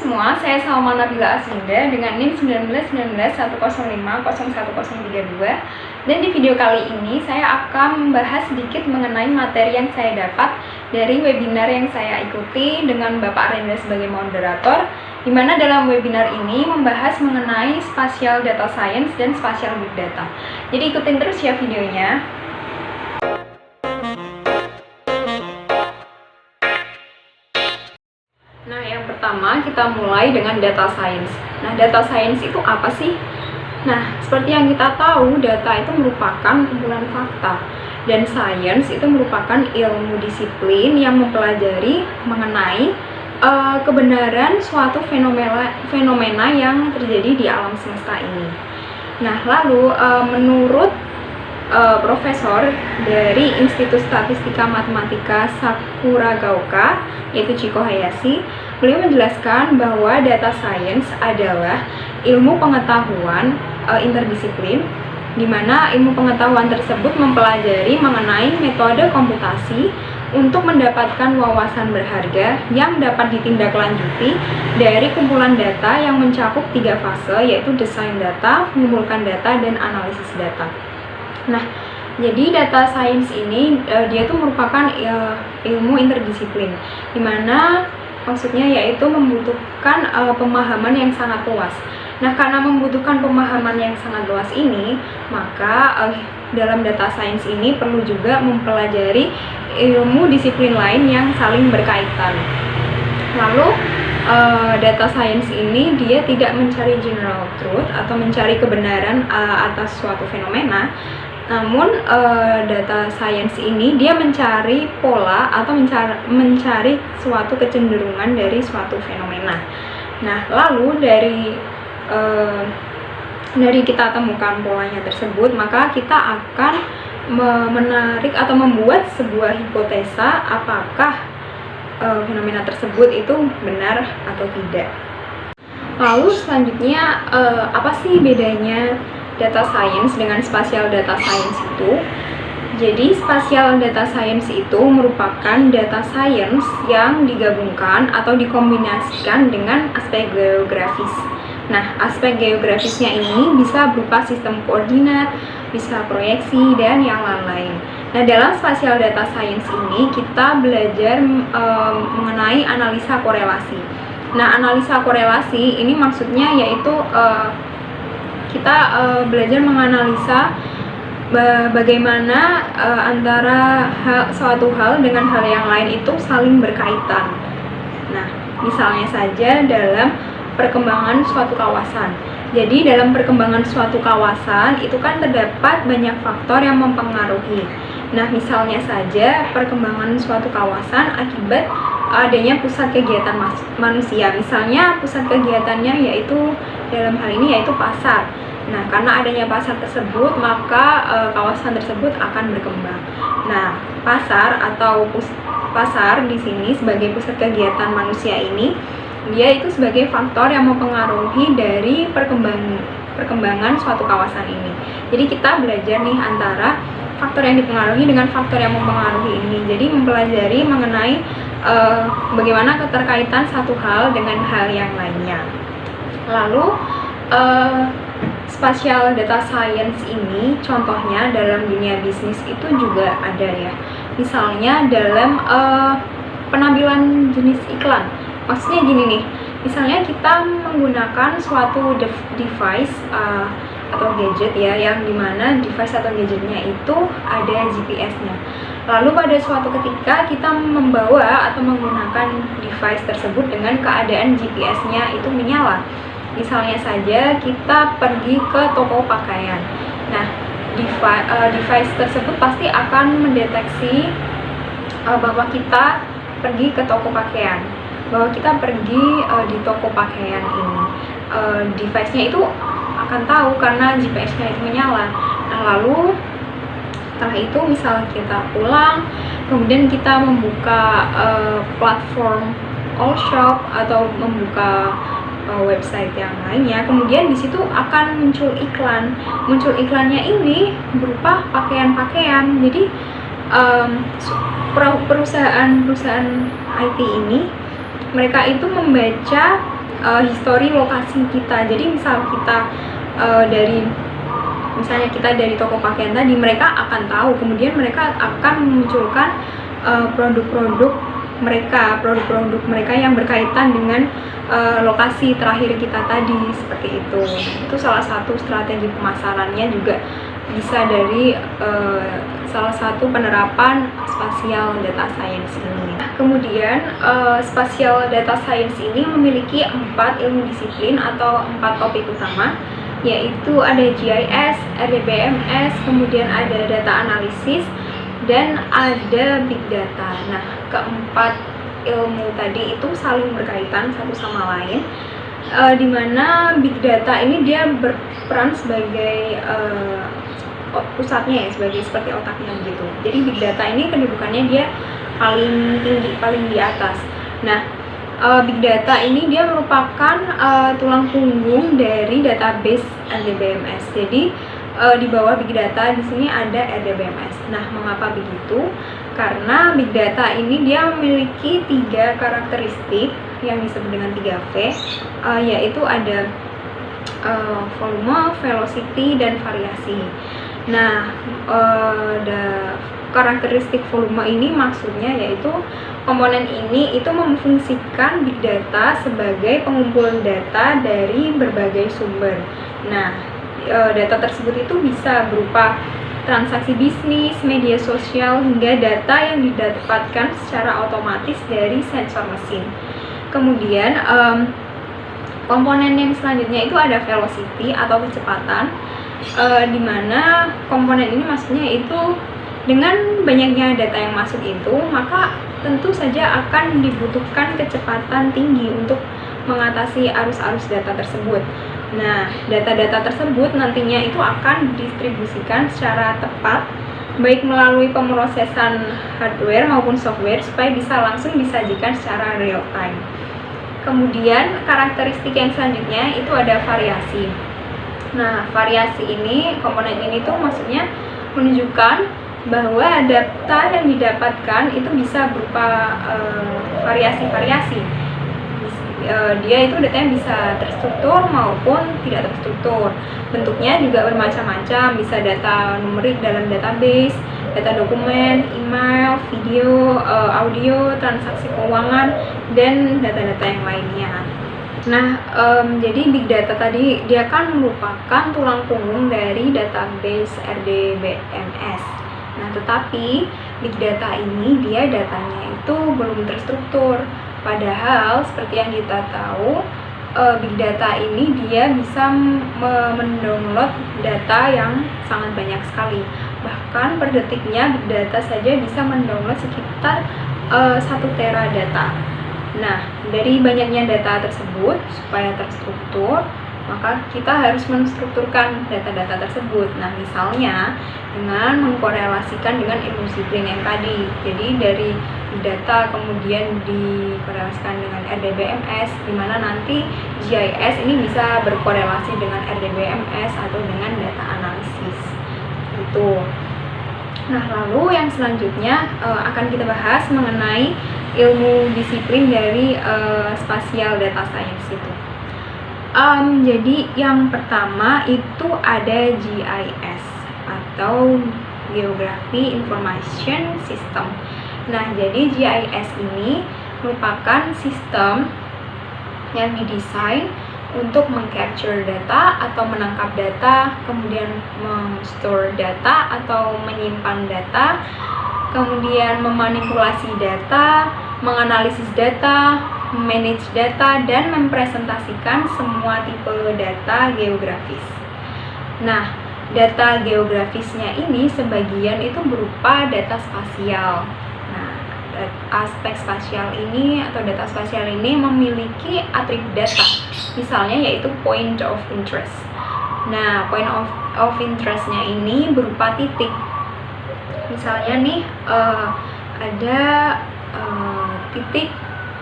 semua, saya Salma Nabila Asinda dengan NIM 191910501032. Dan di video kali ini saya akan membahas sedikit mengenai materi yang saya dapat dari webinar yang saya ikuti dengan Bapak Rendra sebagai moderator, di mana dalam webinar ini membahas mengenai spatial data science dan spatial big data. Jadi ikutin terus ya videonya. Nah, yang pertama kita mulai dengan data science. Nah, data science itu apa sih? Nah, seperti yang kita tahu, data itu merupakan kumpulan fakta. Dan science itu merupakan ilmu disiplin yang mempelajari mengenai kebenaran suatu fenomena yang terjadi di alam semesta ini. Nah, lalu menurut profesor dari Institut Statistika Matematika Sakuragaoka, yaitu Chiko Hayashi, beliau menjelaskan bahwa data science adalah ilmu pengetahuan interdisiplin, di mana ilmu pengetahuan tersebut mempelajari mengenai metode komputasi untuk mendapatkan wawasan berharga yang dapat ditindaklanjuti dari kumpulan data yang mencakup 3 fase, yaitu desain data, mengumpulkan data, dan analisis data. Nah, jadi data science ini dia tuh merupakan ilmu interdisiplin, di mana maksudnya yaitu membutuhkan pemahaman yang sangat luas. Nah, karena membutuhkan pemahaman yang sangat luas ini, maka dalam data science ini perlu juga mempelajari ilmu disiplin lain yang saling berkaitan. Lalu data science ini dia tidak mencari general truth atau mencari kebenaran atas suatu fenomena. Namun data science ini dia mencari pola atau mencari suatu kecenderungan dari suatu fenomena. Nah, lalu dari kita temukan polanya tersebut, maka kita akan menarik atau membuat sebuah hipotesa apakah fenomena tersebut itu benar atau tidak. Lalu selanjutnya apa sih bedanya data science dengan spatial data science itu? Jadi spatial data science itu merupakan data science yang digabungkan atau dikombinasikan dengan aspek geografis. Nah, aspek geografisnya ini bisa berupa sistem koordinat, bisa proyeksi, dan yang lain-lain. Nah, dalam spatial data science ini kita belajar mengenai analisa korelasi. Nah, analisa korelasi ini maksudnya yaitu kita belajar menganalisa bagaimana antara suatu hal dengan hal yang lain itu saling berkaitan. Nah, misalnya saja dalam perkembangan suatu kawasan. Jadi dalam perkembangan suatu kawasan itu kan terdapat banyak faktor yang mempengaruhi. Nah, misalnya saja perkembangan suatu kawasan akibat adanya pusat kegiatan manusia. Misalnya pusat kegiatannya yaitu dalam hal ini yaitu pasar. Nah, karena adanya pasar tersebut, maka kawasan tersebut akan berkembang. Nah, pasar atau pasar di sini sebagai pusat kegiatan manusia ini, dia itu sebagai faktor yang mempengaruhi dari perkembangan suatu kawasan ini. Jadi kita belajar nih antara faktor yang dipengaruhi dengan faktor yang mempengaruhi ini. Jadi mempelajari mengenai bagaimana keterkaitan satu hal dengan hal yang lainnya. Lalu spatial data science ini contohnya dalam dunia bisnis itu juga ada ya. Misalnya dalam penampilan jenis iklan. Maksudnya gini nih, misalnya kita menggunakan suatu device atau gadget ya, yang dimana device atau gadgetnya itu ada GPS-nya. Lalu pada suatu ketika kita membawa atau menggunakan device tersebut dengan keadaan GPS-nya itu menyala. Misalnya saja kita pergi ke toko pakaian. Nah, device tersebut pasti akan mendeteksi bahwa kita pergi ke toko pakaian, bahwa kita pergi di toko pakaian ini. Device-nya itu akan tahu karena GPS-nya itu menyala. Nah, lalu setelah itu misal kita pulang, kemudian kita membuka platform all shop atau membuka website yang lainnya, kemudian di situ akan muncul iklan. Muncul iklannya ini berupa pakaian-pakaian. Jadi perusahaan IT ini mereka itu membaca histori lokasi kita. Jadi misalnya kita dari toko pakaian tadi, mereka akan tahu, kemudian mereka akan memunculkan produk-produk mereka yang berkaitan dengan lokasi terakhir kita tadi, seperti itu. Itu salah satu strategi pemasarannya, juga bisa dari salah satu penerapan spatial data science ini. Kemudian spatial data science ini memiliki 4 ilmu disiplin atau 4 topik utama, yaitu ada GIS, RDBMS, kemudian ada data analisis, dan ada big data. Nah, keempat ilmu tadi itu saling berkaitan satu sama lain, dimana big data ini dia berperan sebagai pusatnya ya, seperti otaknya gitu. Jadi big data ini kedudukannya dia paling tinggi, paling di atas. Nah, big data ini dia merupakan tulang punggung dari database RDBMS. Jadi di bawah big data di sini ada RDBMS. Nah, mengapa begitu? Karena big data ini dia memiliki 3 karakteristik yang disebut dengan 3V, yaitu ada volume, velocity, dan variasi. Nah, karakteristik volume ini maksudnya yaitu komponen ini itu memfungsikan big data sebagai pengumpul data dari berbagai sumber. Nah, data tersebut itu bisa berupa transaksi bisnis, media sosial, hingga data yang didapatkan secara otomatis dari sensor mesin. Kemudian komponen yang selanjutnya itu ada velocity atau kecepatan, di mana komponen ini maksudnya itu dengan banyaknya data yang masuk itu, maka tentu saja akan dibutuhkan kecepatan tinggi untuk mengatasi arus-arus data tersebut. Nah, data-data tersebut nantinya itu akan didistribusikan secara tepat, baik melalui pemrosesan hardware maupun software, supaya bisa langsung disajikan secara real time. Kemudian karakteristik yang selanjutnya itu ada variasi. Nah, variasi ini, komponen ini tuh maksudnya menunjukkan bahwa data yang didapatkan itu bisa berupa variasi-variasi. Dia itu datanya bisa terstruktur maupun tidak terstruktur. Bentuknya juga bermacam-macam, bisa data numerik dalam database, data dokumen, email, video, audio, transaksi keuangan, dan data-data yang lainnya. Nah, jadi big data tadi dia kan merupakan tulang punggung dari database RDBMS. Nah, tetapi big data ini dia datanya itu belum terstruktur. Padahal seperti yang kita tahu, big data ini dia bisa mendownload data yang sangat banyak sekali. Bahkan per detiknya big data saja bisa mendownload sekitar 1 tera data. Nah, dari banyaknya data tersebut, supaya terstruktur, maka kita harus menstrukturkan data-data tersebut. Nah, misalnya dengan mengkorelasikan dengan ilmu disiplin yang tadi. Jadi dari data kemudian dikorelasikan dengan RDBMS, di mana nanti GIS ini bisa berkorelasi dengan RDBMS atau dengan data analisis. Itu. Nah, lalu yang selanjutnya akan kita bahas mengenai ilmu disiplin dari spatial data science itu. Jadi yang pertama itu ada GIS atau Geography Information System. Nah, jadi GIS ini merupakan sistem yang didesain untuk meng-capture data atau menangkap data, kemudian men-store data atau menyimpan data, kemudian memanipulasi data, menganalisis data, manage data, dan mempresentasikan semua tipe data geografis. Nah, data geografisnya ini sebagian itu berupa data spasial. Nah, aspek spasial ini atau data spasial ini memiliki atribut data, misalnya yaitu point of interest. Nah, point of interestnya ini berupa titik. Misalnya nih, ada titik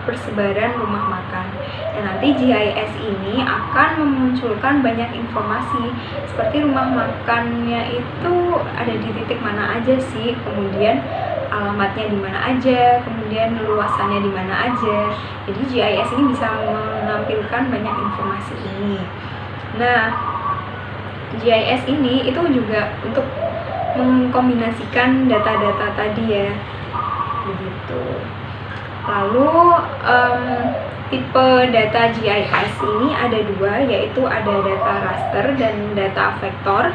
persebaran rumah makan. Dan nanti GIS ini akan memunculkan banyak informasi seperti rumah makannya itu ada di titik mana aja sih, kemudian alamatnya di mana aja, kemudian luasannya di mana aja. Jadi GIS ini bisa menampilkan mendapatkan banyak informasi ini. Nah, GIS ini itu juga untuk mengkombinasikan data-data tadi ya, begitu. Lalu tipe data GIS ini ada dua, yaitu ada data raster dan data vektor.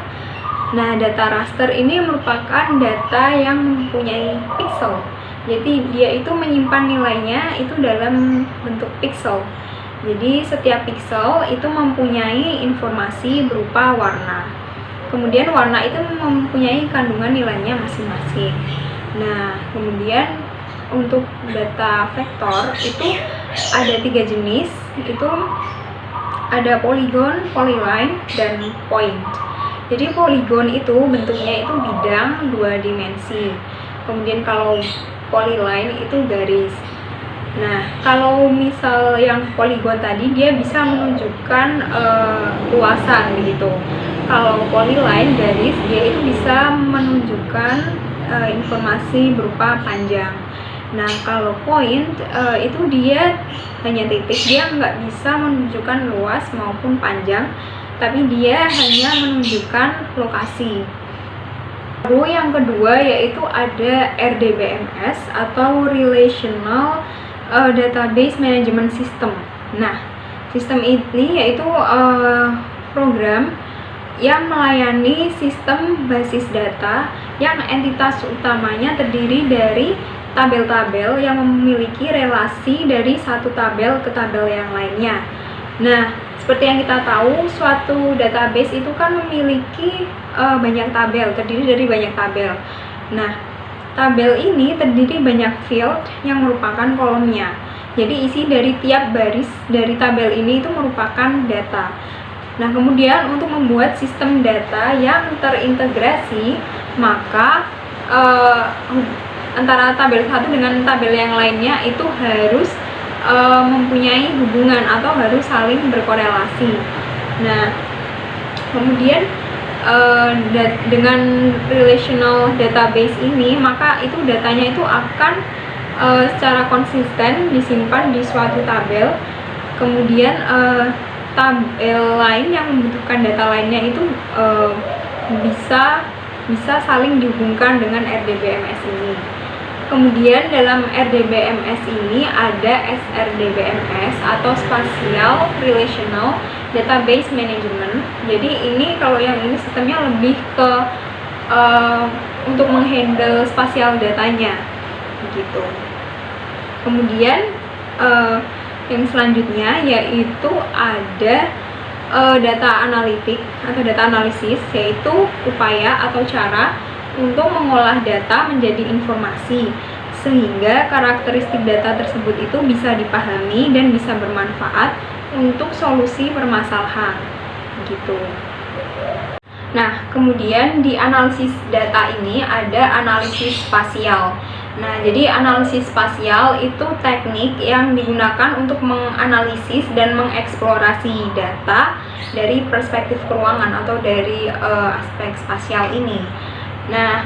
Nah, data raster ini merupakan data yang mempunyai pixel. Jadi dia itu menyimpan nilainya itu dalam bentuk pixel. Jadi setiap pixel itu mempunyai informasi berupa warna. Kemudian warna itu mempunyai kandungan nilainya masing-masing. Nah, kemudian untuk data vektor itu ada 3 jenis, itu ada polygon, polyline, dan point. Jadi polygon itu bentuknya itu bidang 2 dimensi. Kemudian kalau polyline itu garis. Nah, kalau misal yang polygon tadi dia bisa menunjukkan luasan begitu. Kalau polyline garis dia itu bisa menunjukkan informasi berupa panjang. Nah, kalau point itu dia hanya titik, dia nggak bisa menunjukkan luas maupun panjang, tapi dia hanya menunjukkan lokasi. Lalu yang kedua yaitu ada RDBMS atau Relational Database Management System. Nah, sistem ini yaitu program yang melayani sistem basis data yang entitas utamanya terdiri dari tabel-tabel yang memiliki relasi dari satu tabel ke tabel yang lainnya. Nah, seperti yang kita tahu, suatu database itu kan memiliki banyak tabel, terdiri dari banyak tabel. Nah, tabel ini terdiri banyak field yang merupakan kolomnya. Jadi isi dari tiap baris dari tabel ini itu merupakan data. Nah, kemudian untuk membuat sistem data yang terintegrasi, maka antara tabel satu dengan tabel yang lainnya itu harus mempunyai hubungan atau harus saling berkorelasi. Nah, kemudian dengan relational database ini, maka itu datanya itu akan secara konsisten disimpan di suatu tabel. Kemudian tabel lain yang membutuhkan data lainnya itu bisa saling dihubungkan dengan RDBMS ini. Kemudian dalam RDBMS ini ada SRDBMS atau Spatial Relational Database Management. Jadi ini kalau yang ini sistemnya lebih ke untuk menghandle spasial datanya begitu. Kemudian yang selanjutnya yaitu ada data analitik atau data analisis, yaitu upaya atau cara untuk mengolah data menjadi informasi sehingga karakteristik data tersebut itu bisa dipahami dan bisa bermanfaat untuk solusi permasalahan gitu. Nah, kemudian di analisis data ini ada analisis spasial. Nah, jadi analisis spasial itu teknik yang digunakan untuk menganalisis dan mengeksplorasi data dari perspektif ruangan atau dari aspek spasial ini. Nah,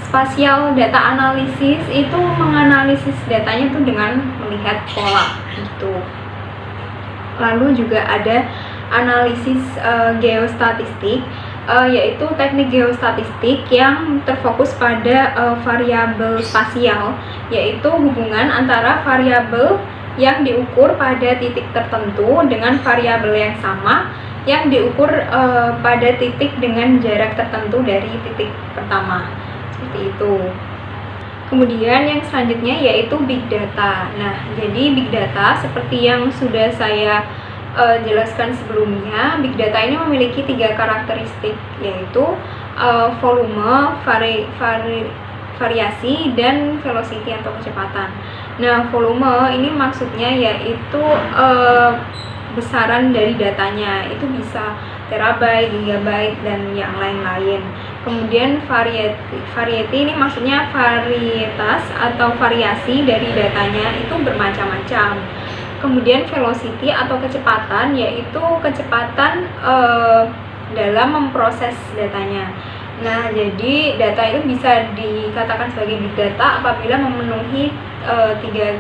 spasial data analisis itu menganalisis datanya itu dengan melihat pola gitu. Lalu juga ada analisis geostatistik, yaitu teknik geostatistik yang terfokus pada variabel spasial, yaitu hubungan antara variabel yang diukur pada titik tertentu dengan variabel yang sama yang diukur pada titik dengan jarak tertentu dari titik pertama, seperti itu. Kemudian yang selanjutnya yaitu big data. Nah, jadi big data seperti yang sudah saya jelaskan sebelumnya, big data ini memiliki 3 karakteristik, yaitu volume, variasi, dan velocity atau kecepatan. Nah, volume ini maksudnya yaitu besaran dari datanya, itu bisa terabyte, gigabyte, dan yang lain-lain. Kemudian variety ini maksudnya varietas atau variasi dari datanya itu bermacam-macam. Kemudian velocity atau kecepatan yaitu kecepatan dalam memproses datanya. Nah, jadi data itu bisa dikatakan sebagai big data apabila memenuhi 3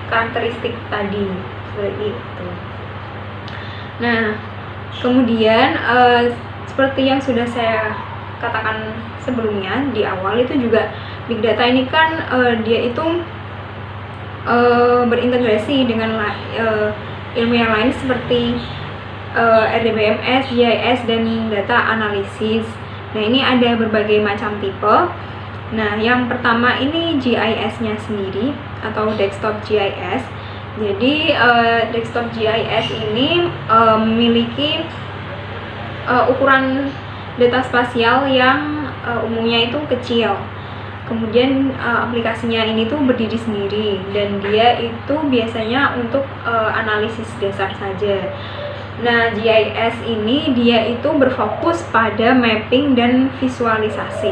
karakteristik tadi, seperti itu. Nah, kemudian seperti yang sudah saya katakan sebelumnya di awal, itu juga big data ini kan dia itu berintegrasi dengan ilmu yang lain seperti RDBMS, GIS, dan data analisis. Nah, ini ada berbagai macam tipe. Nah, yang pertama ini GIS-nya sendiri atau desktop GIS. Jadi desktop GIS ini memiliki ukuran data spasial yang umumnya itu kecil. Kemudian aplikasinya ini tuh berdiri sendiri dan dia itu biasanya untuk analisis dasar saja. Nah, GIS ini dia itu berfokus pada mapping dan visualisasi.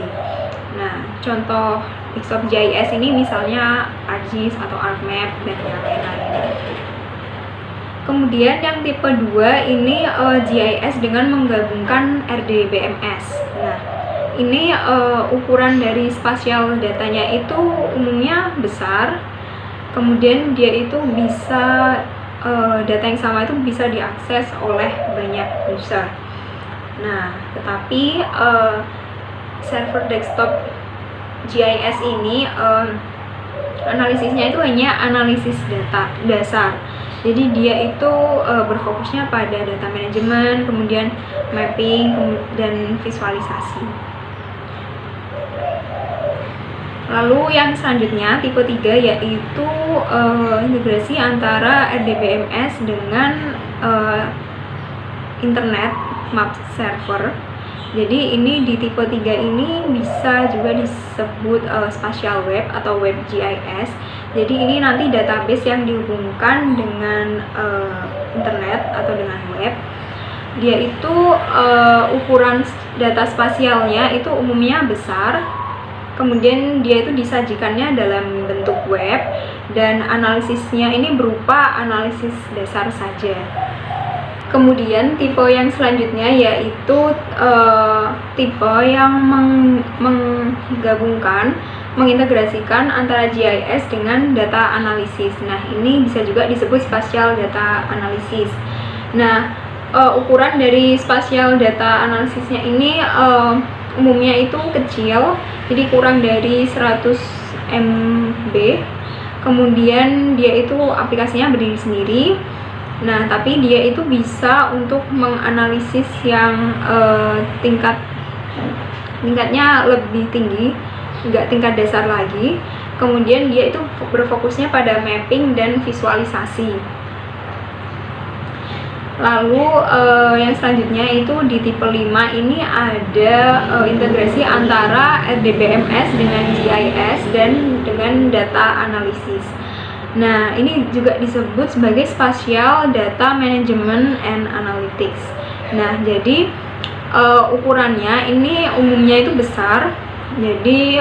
Nah, contoh desktop GIS ini misalnya ArcGIS atau ArcMap dan yang lain-lain. Kemudian yang tipe 2 ini GIS dengan menggabungkan RDBMS. Nah, ini ukuran dari spasial datanya itu umumnya besar. Kemudian dia itu bisa data yang sama itu bisa diakses oleh banyak user. Nah, tetapi server desktop GIS ini analisisnya itu hanya analisis data dasar. Jadi dia itu berfokusnya pada data manajemen, kemudian mapping, dan visualisasi. Lalu yang selanjutnya tipe 3 yaitu integrasi antara RDBMS dengan internet map server. Jadi ini di tipe 3 ini bisa juga disebut spatial web atau web GIS. Jadi ini nanti database yang dihubungkan dengan internet atau dengan web. Dia itu ukuran data spasialnya itu umumnya besar. Kemudian dia itu disajikannya dalam bentuk web dan analisisnya ini berupa analisis dasar saja. Kemudian tipe yang selanjutnya yaitu tipe yang menggabungkan, mengintegrasikan antara GIS dengan data analisis. Nah, ini bisa juga disebut spatial data analisis. Nah, ukuran dari spatial data analisisnya ini umumnya itu kecil, jadi kurang dari 100 MB. Kemudian dia itu aplikasinya berdiri sendiri. Nah, tapi dia itu bisa untuk menganalisis yang tingkatnya lebih tinggi, nggak tingkat dasar lagi. Kemudian dia itu berfokusnya pada mapping dan visualisasi. Lalu yang selanjutnya itu di tipe 5 ini ada integrasi antara RDBMS dengan GIS dan dengan data analisis. Nah, ini juga disebut sebagai Spatial Data Management and Analytics. Nah, jadi ukurannya ini umumnya itu besar. Jadi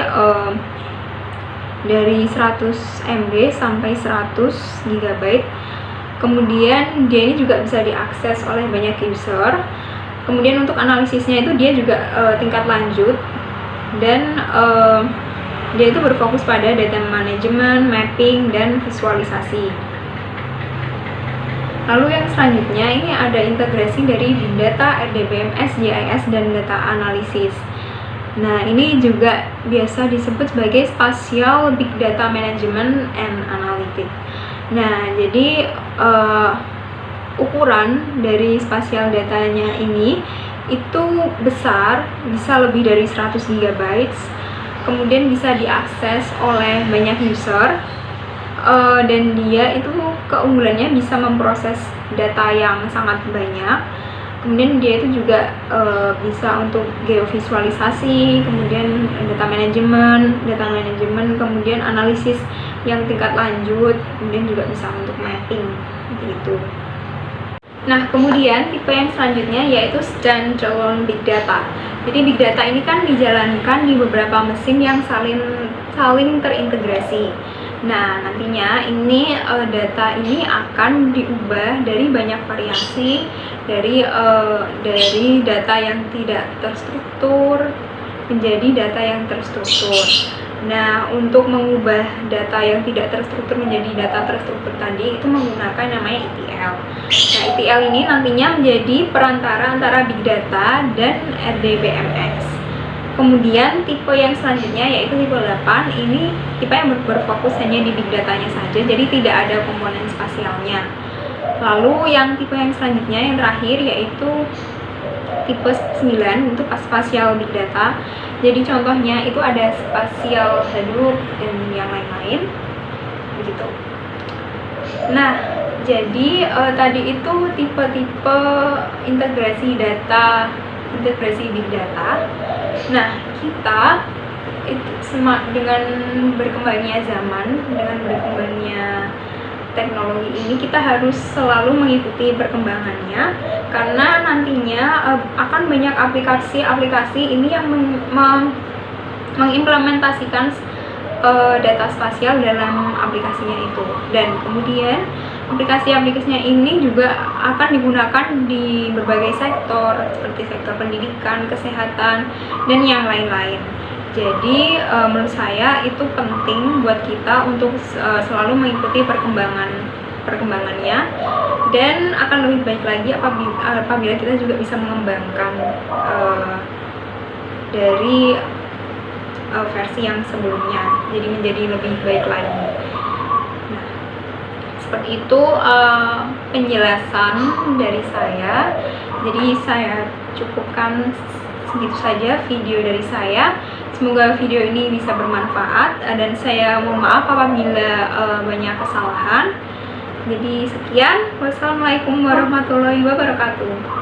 dari 100 MB sampai 100 GB. Kemudian dia ini juga bisa diakses oleh banyak user. Kemudian untuk analisisnya itu dia juga tingkat lanjut dan dia itu berfokus pada data manajemen, mapping, dan visualisasi. Lalu yang selanjutnya ini ada integrasi dari big data, RDBMS, GIS, dan data analisis. Nah, ini juga biasa disebut sebagai Spatial Big Data Management and Analytics. Nah, jadi ukuran dari spasial datanya ini itu besar, bisa lebih dari 100 GB. Kemudian bisa diakses oleh banyak user. Dan dia itu keunggulannya bisa memproses data yang sangat banyak. Kemudian dia itu juga bisa untuk geovisualisasi, kemudian data manajemen, kemudian analisis yang tingkat lanjut, kemudian juga bisa untuk mapping gitu. Nah, kemudian tipe yang selanjutnya yaitu standalone big data. Jadi big data ini kan dijalankan di beberapa mesin yang saling terintegrasi. Nah, nantinya ini data ini akan diubah dari banyak variasi, dari data yang tidak terstruktur menjadi data yang terstruktur. Nah, untuk mengubah data yang tidak terstruktur menjadi data terstruktur tadi itu menggunakan namanya ETL. Nah, ETL ini nantinya menjadi perantara antara big data dan RDBMS. Kemudian tipe yang selanjutnya yaitu tipe 8, ini tipe yang berfokus hanya di big datanya saja, jadi tidak ada komponen spasialnya. Lalu yang tipe yang selanjutnya yang terakhir yaitu tipe 9 untuk spasial big data. Jadi contohnya itu ada spasial Hadoop dan yang lain-lain begitu. Nah, jadi tadi itu tipe-tipe integrasi data, integrasi big data. Nah, kita itu dengan berkembangnya zaman, dengan berkembangnya teknologi ini, kita harus selalu mengikuti perkembangannya, karena nantinya akan banyak aplikasi-aplikasi ini yang mengimplementasikan data spasial dalam aplikasinya itu, dan kemudian aplikasi-aplikasinya ini juga akan digunakan di berbagai sektor seperti sektor pendidikan, kesehatan, dan yang lain-lain. Jadi menurut saya itu penting buat kita untuk selalu mengikuti perkembangannya, dan akan lebih baik lagi apabila kita juga bisa mengembangkan dari versi yang sebelumnya, jadi menjadi lebih baik lagi. Nah, seperti itu penjelasan dari saya. Jadi saya cukupkan segitu saja video dari saya. Semoga video ini bisa bermanfaat, dan saya mohon maaf apabila banyak kesalahan. Jadi sekian, wassalamualaikum warahmatullahi wabarakatuh.